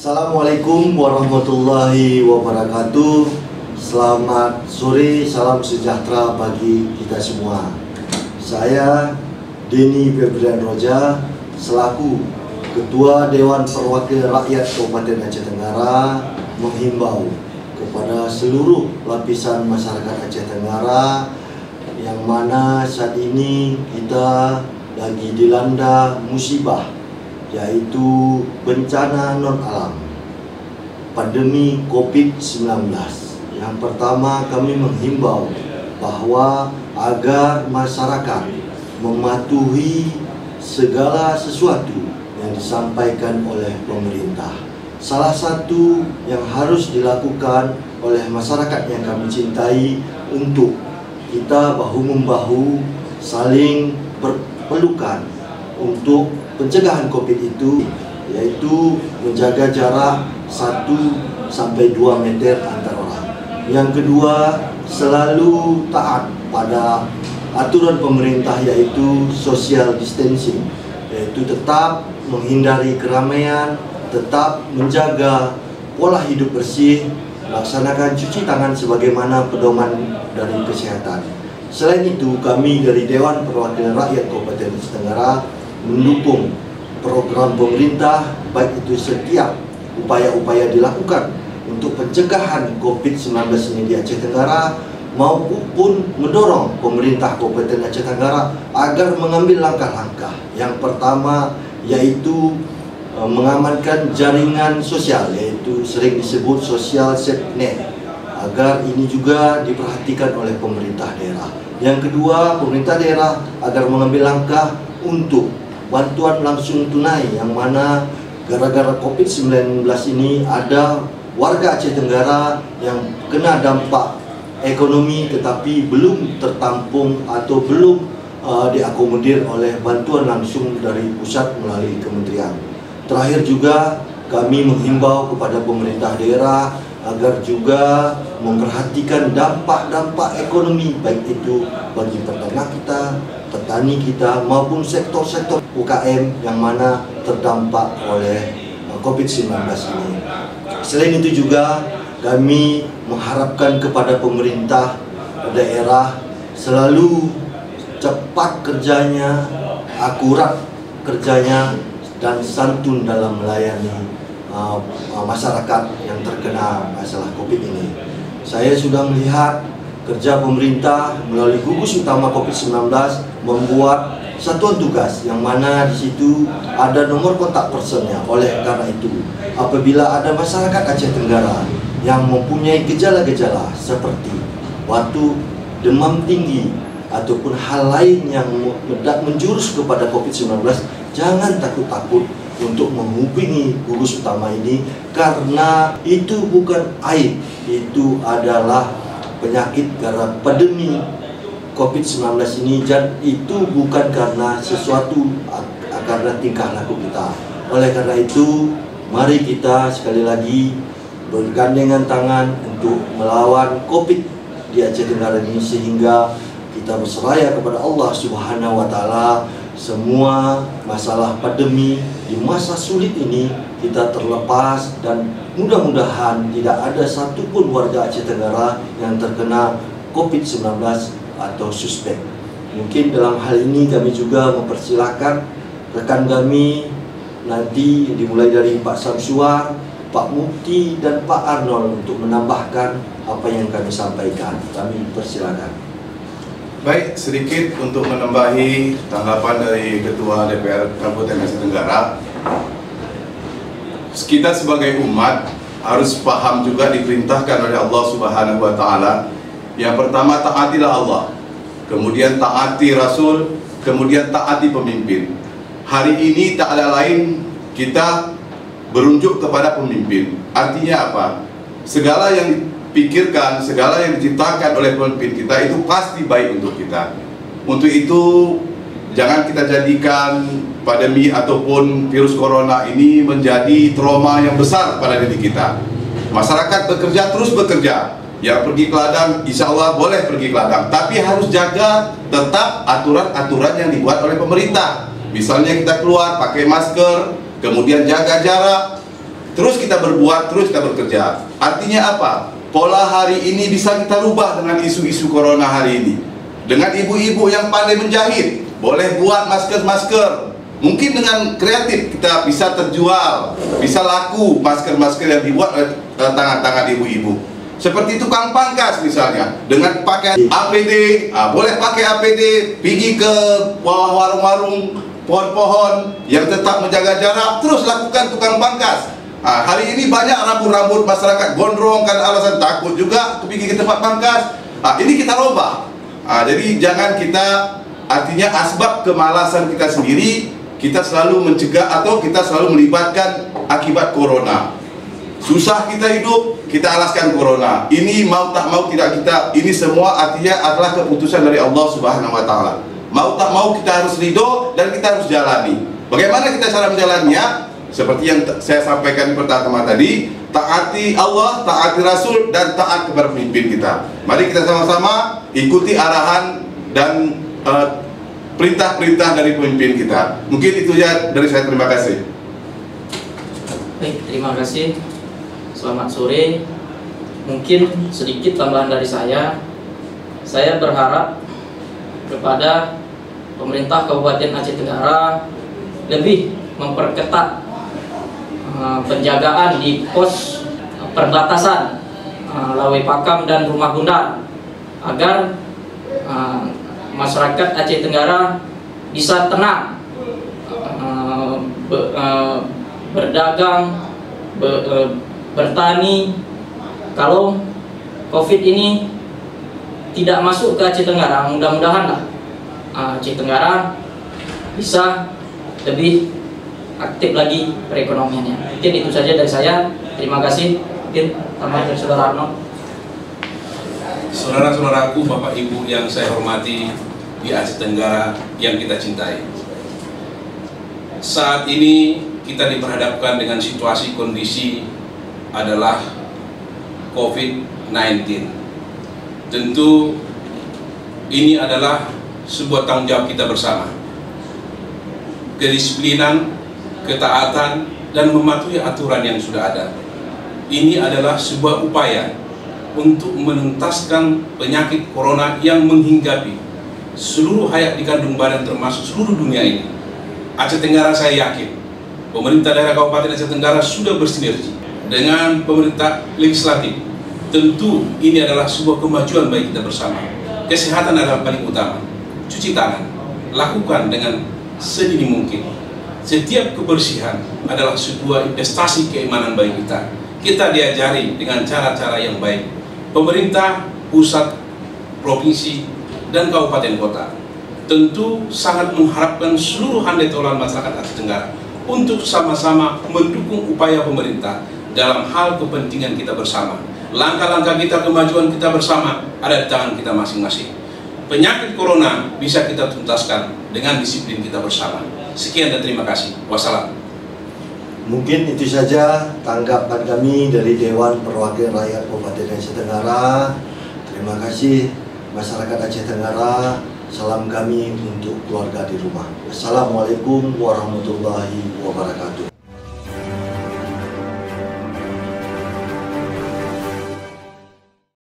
Assalamualaikum warahmatullahi wabarakatuh. Selamat sore, salam sejahtera bagi kita semua. Saya Denny Febrian Roja selaku Ketua Dewan Perwakilan Rakyat Kabupaten Aceh Tenggara menghimbau kepada seluruh lapisan masyarakat Aceh Tenggara yang mana saat ini kita lagi dilanda musibah, yaitu bencana non-alam, pandemi COVID-19. Yang pertama, kami menghimbau bahwa agar masyarakat mematuhi segala sesuatu yang disampaikan oleh pemerintah. Salah satu yang harus dilakukan oleh masyarakat yang kami cintai untuk kita bahu-membahu saling berpelukan untuk pencegahan COVID itu, yaitu menjaga jarak 1-2 meter antar orang. Yang kedua, selalu taat pada aturan pemerintah, yaitu social distancing, yaitu tetap menghindari keramaian, tetap menjaga pola hidup bersih, melaksanakan cuci tangan sebagaimana pedoman dari kesehatan. Selain itu, kami dari Dewan Perwakilan Rakyat Kabupaten Aceh Tenggara mendukung program pemerintah, baik itu setiap upaya-upaya dilakukan untuk pencegahan COVID-19 ini di Aceh Tenggara, maupun mendorong pemerintah Kabupaten Aceh Tenggara agar mengambil langkah-langkah. Yang pertama yaitu mengamankan jaringan sosial, yaitu sering disebut social safety net, agar ini juga diperhatikan oleh pemerintah daerah. Yang kedua, pemerintah daerah agar mengambil langkah untuk bantuan langsung tunai, yang mana gara-gara COVID-19 ini ada warga Aceh Tenggara yang kena dampak ekonomi tetapi belum tertampung atau belum diakomodir oleh bantuan langsung dari pusat melalui kementerian. Terakhir juga kami menghimbau kepada pemerintah daerah agar juga memperhatikan dampak-dampak ekonomi, baik itu bagi peternak kita, petani kita, maupun sektor-sektor UKM yang mana terdampak oleh COVID-19 ini. Selain itu juga kami mengharapkan kepada pemerintah daerah selalu cepat kerjanya, akurat kerjanya, dan santun dalam melayani masyarakat yang terkena masalah COVID ini. Saya sudah melihat kerja pemerintah melalui gugus utama COVID-19 membuat satuan tugas yang mana di situ ada nomor kontak personnya. Oleh karena itu, apabila ada masyarakat Aceh Tenggara yang mempunyai gejala-gejala seperti batuk, demam tinggi, ataupun hal lain yang menjurus kepada COVID-19, jangan takut-takut untuk menghubungi gugus utama ini, karena itu bukan aib, itu adalah penyakit karena pandemi COVID-19 ini, dan itu bukan karena sesuatu, karena tingkah laku kita. Oleh karena itu, mari kita sekali lagi bergandengan tangan untuk melawan COVID di Aceh Tenggara ini, sehingga kita berseraya kepada Allah Subhanahu wa Ta'ala. Semua masalah pandemi di masa sulit ini kita terlepas, dan mudah-mudahan tidak ada satupun warga Aceh Tenggara yang terkena COVID-19 atau suspek. Mungkin dalam hal ini kami juga mempersilahkan rekan kami nanti dimulai dari Pak Samsuar, Pak Mufti, dan Pak Arnold untuk menambahkan apa yang kami sampaikan. Kami persilakan. Baik, sedikit untuk menambahi tanggapan dari Ketua DPR Kabupaten Aceh Tenggara. Kita sebagai umat harus paham juga diperintahkan oleh Allah Subhanahu wa Ta'ala. Yang pertama, taatilah Allah, kemudian taati Rasul, kemudian taati pemimpin. Hari ini tak ada lain, kita berunjuk kepada pemimpin. Artinya apa? Segala yang dipikirkan, segala yang diciptakan oleh pemimpin kita itu pasti baik untuk kita. Untuk itu jangan kita jadikan pandemi ataupun virus corona ini menjadi trauma yang besar pada diri kita. Masyarakat bekerja, terus bekerja. Yang pergi ke ladang, insya Allah boleh pergi ke ladang, tapi harus jaga tetap aturan-aturan yang dibuat oleh pemerintah. Misalnya kita keluar pakai masker, kemudian jaga jarak, terus kita berbuat, terus kita bekerja. Artinya apa? Pola hari ini bisa kita rubah dengan isu-isu corona hari ini. Dengan ibu-ibu yang pandai menjahit, boleh buat masker-masker. Mungkin dengan kreatif kita bisa terjual, bisa laku masker-masker yang dibuat oleh tangan-tangan ibu-ibu. Seperti tukang pangkas misalnya, dengan pakai APD, boleh pakai APD, pergi ke bawah warung-warung, pohon-pohon yang tetap menjaga jarak, terus lakukan tukang pangkas. Hari ini banyak rambut-rambut masyarakat gondrong karena alasan takut juga pergi ke tempat pangkas. Ini kita robah. Jadi jangan kita, artinya asbab kemalasan kita sendiri, kita selalu mencegah atau kita selalu melibatkan akibat corona. Susah kita hidup, kita alaskan corona. Ini mau tak mau tidak kita, ini semua artinya adalah keputusan dari Allah Subhanahu wa Ta'ala. Mau tak mau kita harus ridho dan kita harus jalani. Bagaimana kita cara menjalaninya? Seperti yang saya sampaikan di pertama tadi, taati Allah, taati Rasul, dan taat kepada pemimpin kita. Mari kita sama-sama ikuti arahan dan perintah-perintah dari pemimpin kita. Mungkin itu ya dari saya, terima kasih. Baik, terima kasih. Selamat sore. Mungkin sedikit tambahan dari saya. Saya berharap kepada pemerintah Kabupaten Aceh Tenggara lebih memperketat penjagaan di pos perbatasan Lawai Pakam dan Rumah Bundar, agar masyarakat Aceh Tenggara bisa tenang berdagang, bertani. Kalau COVID ini tidak masuk ke Aceh Tenggara, mudah-mudahan Aceh Tenggara bisa lebih aktif lagi perekonomiannya. Mungkin itu saja dari saya. Terima kasih. Mungkin tambahan dari Saudara Arno. Saudara-saudaraku, Bapak Ibu yang saya hormati di Aceh Tenggara yang kita cintai. Saat ini kita diperhadapkan dengan situasi kondisi adalah COVID-19. Tentu ini adalah sebuah tanggung jawab kita bersama. Kedisiplinan, ketaatan, dan mematuhi aturan yang sudah ada. Ini adalah sebuah upaya untuk menuntaskan penyakit corona yang menghinggapi seluruh hayat di kandung badan, termasuk seluruh dunia ini. Aceh Tenggara, saya yakin pemerintah daerah Kabupaten Aceh Tenggara sudah bersinergi dengan pemerintah legislatif. Tentu ini adalah sebuah kemajuan bagi kita bersama. Kesehatan adalah paling utama. Cuci tangan, lakukan dengan sedini mungkin. Setiap kebersihan adalah sebuah investasi keimanan bagi kita. Kita diajari dengan cara-cara yang baik. Pemerintah, pusat, provinsi, dan kabupaten kota tentu sangat mengharapkan seluruh handai tolan masyarakat Aceh Tenggara untuk sama-sama mendukung upaya pemerintah dalam hal kepentingan kita bersama. Langkah-langkah kita, kemajuan kita bersama ada di tangan kita masing-masing. Penyakit corona bisa kita tuntaskan dengan disiplin kita bersama. Sekian dan terima kasih. Wassalam. Mungkin itu saja tanggapan kami dari Dewan Perwakilan Rakyat Kabupaten Aceh Tenggara. Terima kasih masyarakat Aceh Tenggara. Salam kami untuk keluarga di rumah. Assalamualaikum warahmatullahi wabarakatuh.